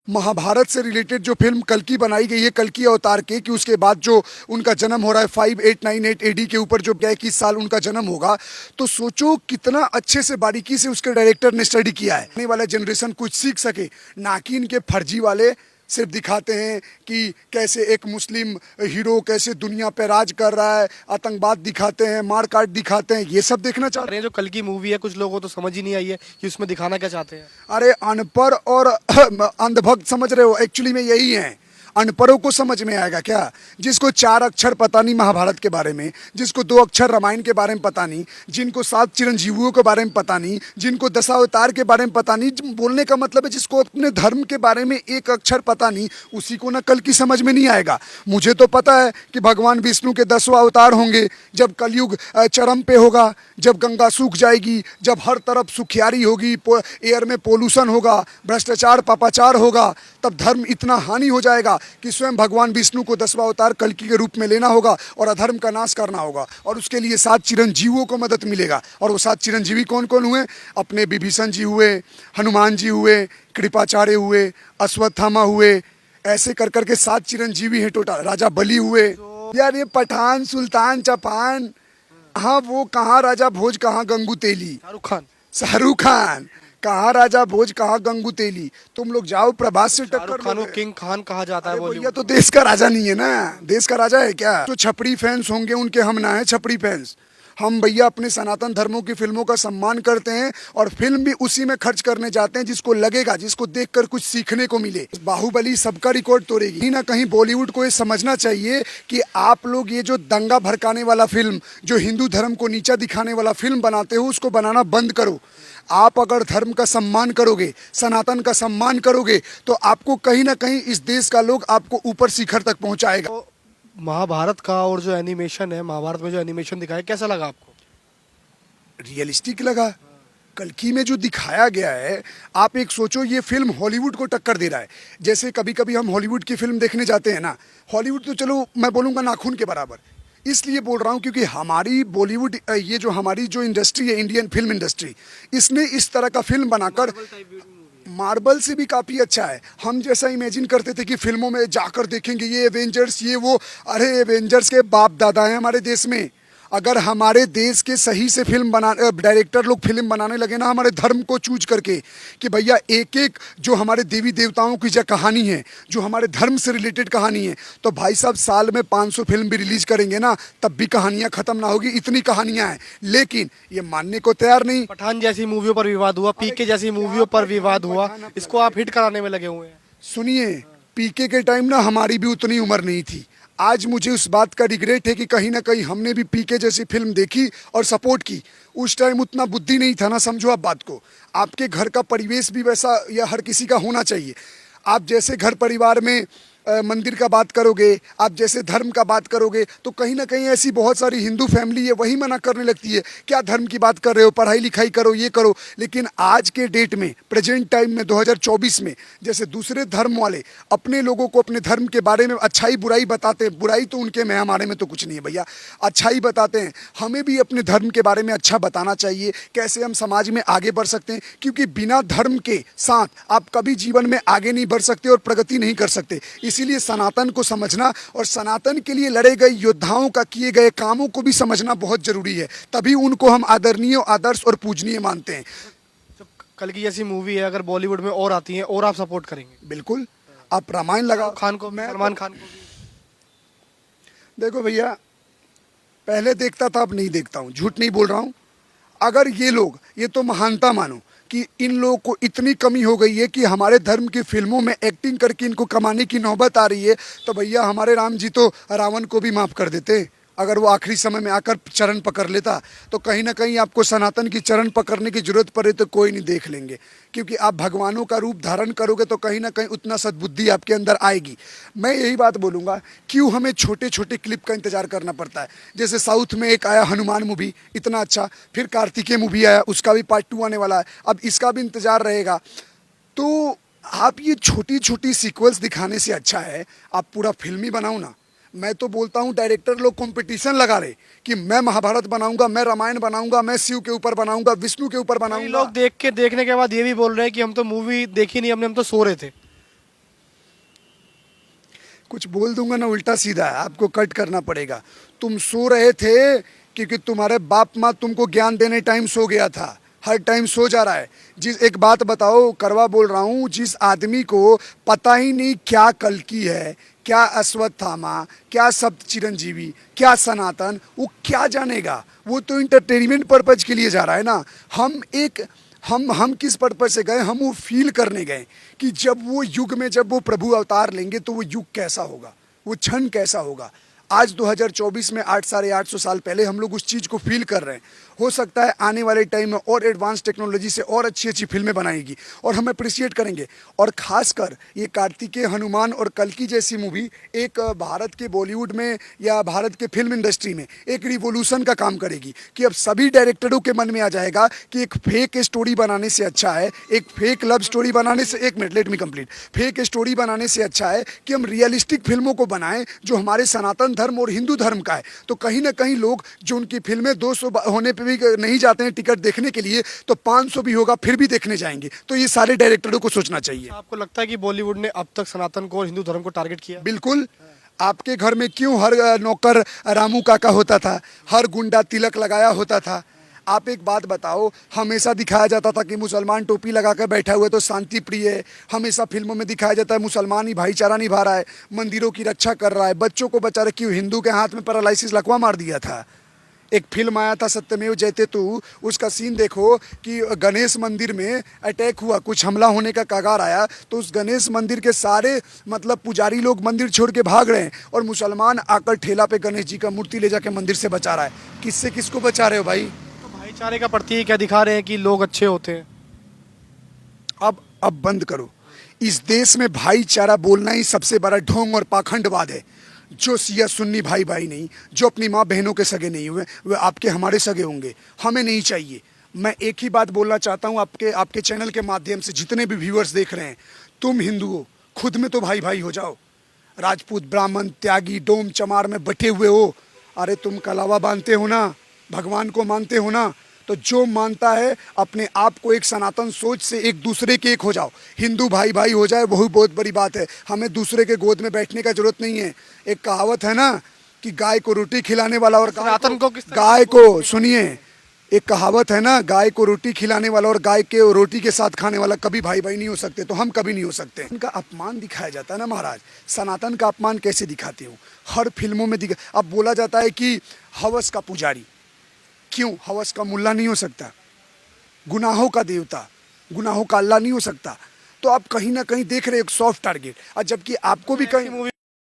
महाभारत से रिलेटेड जो फिल्म कल्कि बनाई गई है, कल्कि अवतार के, कि उसके बाद जो उनका जन्म हो रहा है 5898 एडी के ऊपर, जो 21 साल उनका जन्म होगा, तो सोचो कितना अच्छे से बारीकी से उसके डायरेक्टर ने स्टडी किया है, आने वाला जनरेशन कुछ सीख सके, ना कि इनके फर्जी वाले सिर्फ दिखाते हैं कि कैसे एक मुस्लिम हीरो कैसे दुनिया पे राज कर रहा है, आतंकवाद दिखाते हैं, मार काट दिखाते हैं, ये सब देखना चाहते रहे हैं। जो कल की मूवी है कुछ लोगों को तो समझ ही नहीं आई है कि उसमें दिखाना क्या चाहते हैं। हैं। अरे अनपढ़ और अंधभक्त समझ रहे हो, एक्चुअली में यही है। अनपढ़ों को समझ में आएगा क्या? जिसको 4 अक्षर पता नहीं महाभारत के बारे में, जिसको 2 अक्षर रामायण के बारे में पता नहीं, जिनको 7 चिरंजीवियों के बारे में पता नहीं, जिनको दशावतार के बारे में पता नहीं, बोलने का मतलब है जिसको अपने धर्म के बारे में 1 अक्षर पता नहीं, उसी को ना कल की समझ में नहीं आएगा। मुझे तो पता है कि भगवान विष्णु के 10वां अवतार होंगे, जब कलयुग चरम पे होगा, जब गंगा सूख जाएगी, जब हर तरफ सुखियारी होगी, एयर में पोल्यूशन होगा, भ्रष्टाचार पापाचार होगा, तब धर्म इतना हानि हो जाएगा कि स्वयं भगवान विष्णु को 10वां अवतार कल्कि के रूप में लेना होगा और अधर्म का नाश करना होगा, और उसके लिए 7 चिरंजीवियों को मदद मिलेगा। और वो 7 चिरंजीवी कौन कौन हुए? अपने विभीषण जी हुए, हनुमान जी हुए, कृपाचार्य हुए, अश्वत्थामा हुए, ऐसे कर करके 7 चिरंजीवी हैं टोटल। राजा बलि हुए। यार ये पठान, सुल्तान, चौहान, हाँ वो कहाँ राजा भोज, कहाँ गंगू तेली। शाहरुख खान कहाँ राजा भोज, कहाँ गंगू तेली। तुम लोग जाओ प्रभास से टक्कर खान लो। को किंग खान कहा जाता है। भैया तो देश का राजा नहीं है ना, देश का राजा है क्या? जो छपरी फैंस होंगे उनके हम ना है छपरी फैंस। हम भैया अपने सनातन धर्मों की फिल्मों का सम्मान करते हैं और फिल्म भी उसी में खर्च करने जाते हैं जिसको लगेगा, जिसको देखकर कुछ सीखने को मिले। बाहुबली सबका रिकॉर्ड तोड़ेगी। कहीं ना कहीं बॉलीवुड को ये समझना चाहिए कि आप लोग ये जो दंगा भड़काने वाला फिल्म, जो हिंदू धर्म को नीचा दिखाने वाला फिल्म बनाते हो, उसको बनाना बंद करो। आप अगर धर्म का सम्मान करोगे, सनातन का सम्मान करोगे, तो आपको कहीं ना कहीं इस देश का लोग आपको ऊपर शिखर तक पहुंचाएगा। तो महाभारत का और जो एनिमेशन है, महाभारत में जो एनिमेशन दिखाया कैसा लगा आपको? रियलिस्टिक लगा। कल्कि में जो दिखाया गया है, आप एक सोचो, ये फिल्म हॉलीवुड को टक्कर दे रहा है। जैसे कभी कभी हम हॉलीवुड की फिल्म देखने जाते हैं ना, हॉलीवुड तो चलो मैं बोलूँगा नाखून के बराबर, इसलिए बोल रहा हूँ क्योंकि हमारी बॉलीवुड, ये जो हमारी जो इंडस्ट्री है, इंडियन फिल्म इंडस्ट्री, इसने इस तरह का फिल्म बनाकर मार्बल से भी काफ़ी अच्छा है। हम जैसा इमेजिन करते थे कि फिल्मों में जाकर देखेंगे ये एवेंजर्स, ये वो, अरे एवेंजर्स के बाप दादा हैं हमारे देश में। अगर हमारे देश के सही से फिल्म बना डायरेक्टर लोग फिल्म बनाने लगे ना, हमारे धर्म को चूज करके, कि भैया एक एक जो हमारे देवी देवताओं की जो कहानी है, जो हमारे धर्म से रिलेटेड कहानी है, तो भाई साहब साल में 500 फिल्म भी रिलीज करेंगे ना, तब भी कहानियां खत्म ना होगी, इतनी कहानियां हैं। लेकिन ये मानने को तैयार नहीं। पठान जैसी मूवियों पर विवाद हुआ, पीके जैसी मूवियों पर विवाद हुआ, इसको आप हिट कराने में लगे हुए हैं। सुनिए, पीके के टाइम ना हमारी भी उतनी उम्र नहीं थी। आज मुझे उस बात का रिग्रेट है कि कहीं ना कहीं हमने भी पीके जैसी फिल्म देखी और सपोर्ट की। उस टाइम उतना बुद्धि नहीं था ना, समझो आप बात को। आपके घर का परिवेश भी वैसा या हर किसी का होना चाहिए। आप जैसे घर परिवार में मंदिर का बात करोगे, आप जैसे धर्म का बात करोगे, तो कहीं ना कहीं ऐसी बहुत सारी हिंदू फैमिली है वही मना करने लगती है, क्या धर्म की बात कर रहे हो, पढ़ाई लिखाई करो, ये करो। लेकिन आज के डेट में, प्रेजेंट टाइम में 2024 में, जैसे दूसरे धर्म वाले अपने लोगों को अपने धर्म के बारे में अच्छाई बुराई बताते हैं, बुराई तो उनके में, हमारे में तो कुछ नहीं है भैया, अच्छाई बताते हैं, हमें भी अपने धर्म के बारे में अच्छा बताना चाहिए, कैसे हम समाज में आगे बढ़ सकते हैं। क्योंकि बिना धर्म के साथ आप कभी जीवन में आगे नहीं बढ़ सकते और प्रगति नहीं कर सकते। इसीलिए सनातन को समझना और सनातन के लिए लड़े गए योद्धाओं का किए गए कामों को भी समझना बहुत जरूरी है, तभी उनको हम आदरणीय, आदर्श और पूजनीय मानते हैं। कल की जैसी मूवी है अगर बॉलीवुड में और आती है और आप सपोर्ट करेंगे? बिल्कुल, आप रामायण लगाओ। खान को, सलमान खान को भी। देखो भैया, पहले देखता था, अब नहीं देखता हूँ, झूठ नहीं बोल रहा हूँ। अगर ये लोग, ये तो महानता मानो कि इन लोगों को इतनी कमी हो गई है कि हमारे धर्म की फिल्मों में एक्टिंग करके इनको कमाने की नौबत आ रही है, तो भैया हमारे राम जी तो रावण को भी माफ़ कर देते। अगर वो आखिरी समय में आकर चरण पकड़ लेता, तो कहीं ना कहीं आपको सनातन की चरण पकड़ने की जरूरत पड़े तो कोई नहीं देख लेंगे। क्योंकि आप भगवानों का रूप धारण करोगे तो कहीं ना कहीं उतना सद्बुद्धि आपके अंदर आएगी। मैं यही बात बोलूँगा, क्यों हमें छोटे छोटे क्लिप का इंतजार करना पड़ता है। जैसे साउथ में एक आया हनुमान मूवी, इतना अच्छा, फिर कार्तिकेय मूवी आया, उसका भी पार्ट 2 आने वाला है, अब इसका भी इंतजार रहेगा। तो आप ये छोटी छोटी सीक्वेंस दिखाने से अच्छा है आप पूरा फिल्म ही बनाओ ना। मैं तो बोलता हूँ डायरेक्टर लोग कंपटीशन लगा रहे कि मैं महाभारत बनाऊंगा, मैं रामायण बनाऊंगा, मैं शिव के ऊपर बनाऊंगा, विष्णु के ऊपर बनाऊंगा। लोग देखने के बाद ये भी बोल रहे हैं कि हम तो मूवी देखी नहीं, हम तो सो रहे थे। कुछ बोल दूंगा ना उल्टा सीधा आपको कट करना पड़ेगा। तुम सो रहे थे क्योंकि तुम्हारे बाप माँ तुमको ज्ञान देने टाइम सो गया था, हर टाइम सो जा रहा है। जिस एक बात बताओ, करवा बोल रहा हूँ, जिस आदमी को पता ही नहीं क्या कल्कि है, क्या अश्वत्थामा, क्या सप्त चिरंजीवी, क्या सनातन, वो क्या जानेगा? वो तो इंटरटेनमेंट पर्पज के लिए जा रहा है ना। हम किस पर्पज से गए? हम वो फील करने गए कि जब वो युग में जब वो प्रभु अवतार लेंगे तो वो युग कैसा होगा, वो क्षण कैसा होगा। आज 2024 में 800-850 साल पहले हम लोग उस चीज़ को फील कर रहे हैं। हो सकता है आने वाले टाइम में और एडवांस टेक्नोलॉजी से और अच्छी अच्छी फिल्में बनाएगी और हम अप्रिशिएट करेंगे। और खासकर ये कार्तिकेय, हनुमान और कल्कि जैसी मूवी एक भारत के बॉलीवुड में या भारत के फिल्म इंडस्ट्री में एक रिवोल्यूशन का काम करेगी कि अब सभी डायरेक्टरों के मन में आ जाएगा कि एक फेक स्टोरी बनाने से अच्छा है, एक फेक लव स्टोरी बनाने से, एक minute let me complete, fake story बनाने से अच्छा है कि हम रियलिस्टिक फिल्मों को बनाएं जो हमारे सनातन धर्म और हिंदू धर्म का है। तो कहीं ना कहीं लोग जो उनकी फिल्में 200 होने पे भी नहीं जाते हैं टिकट देखने के लिए, तो 500 भी होगा फिर भी देखने जाएंगे। तो ये सारे डायरेक्टरों को सोचना चाहिए। आपको लगता है कि बॉलीवुड ने अब तक सनातन को और हिंदू धर्म को टारगेट किया? बिल्कुल। आपके घर में क्यों हर नौकर रामू काका होता था, हर गुंडा तिलक लगाया होता था? आप एक बात बताओ, हमेशा दिखाया जाता था कि मुसलमान टोपी लगा कर बैठा हुआ है तो शांति प्रिय है। हमेशा फिल्मों में दिखाया जाता है मुसलमान ही भाईचारा निभा रहा है, मंदिरों की रक्षा कर रहा है, बच्चों को बचा रहा है। क्यों? हिंदू के हाथ में पैरालाइसिस लकवा मार दिया था। एक फिल्म आया था सत्यमेव जयते तू, उसका सीन देखो कि गणेश मंदिर में अटैक हुआ, कुछ हमला होने का कगार आया, तो उस गणेश मंदिर के सारे मतलब पुजारी लोग मंदिर छोड़ के भाग रहे हैं और मुसलमान आकर ठेला पे गणेश जी का मूर्ति ले जाके मंदिर से बचा रहा है। किससे किसको बचा रहे हो भाई? तो भाईचारे का प्रतीक क्या दिखा रहे हैं कि लोग अच्छे होते हैं? अब बंद करो। इस देश में भाईचारा बोलना ही सबसे बड़ा ढोंग और पाखंडवाद है। जो सिया सुन्नी भाई भाई नहीं, जो अपनी माँ बहनों के सगे नहीं हुए, वे आपके हमारे सगे होंगे। हमें नहीं चाहिए। मैं एक ही बात बोलना चाहता हूँ आपके चैनल के माध्यम से, जितने भी व्यूअर्स देख रहे हैं, तुम हिंदू हो, खुद में तो भाई भाई हो जाओ। राजपूत, ब्राह्मण, त्यागी, डोम चमार में बटे हुए हो। अरे तुम कलावा बांधते हो ना, भगवान को मानते हो ना, तो जो मानता है अपने आप को एक सनातन सोच से एक दूसरे के एक हो जाओ। हिंदू भाई भाई हो जाए, वही बहुत बड़ी बात है। हमें दूसरे के गोद में बैठने का जरूरत नहीं है। एक कहावत है ना कि गाय को रोटी खिलाने वाला और सनातन को किस तरह गाय को सुनिए, एक कहावत है ना, गाय को रोटी खिलाने वाला और गाय के रोटी के साथ खाने वाला कभी भाई भाई नहीं हो सकते। तो हम कभी नहीं हो सकते। उनका अपमान दिखाया जाता है ना महाराज। सनातन का अपमान कैसे दिखाते हो? हर फिल्मों में अब बोला जाता है कि हवस का पुजारी। क्यों? हवस का मुल्ला नहीं हो सकता? गुनाहों का देवता, गुनाहों का अल्लाह नहीं हो सकता? तो आप कहीं ना कहीं देख रहे हो एक सॉफ्ट टारगेट, और जबकि आपको भी कहीं मूवी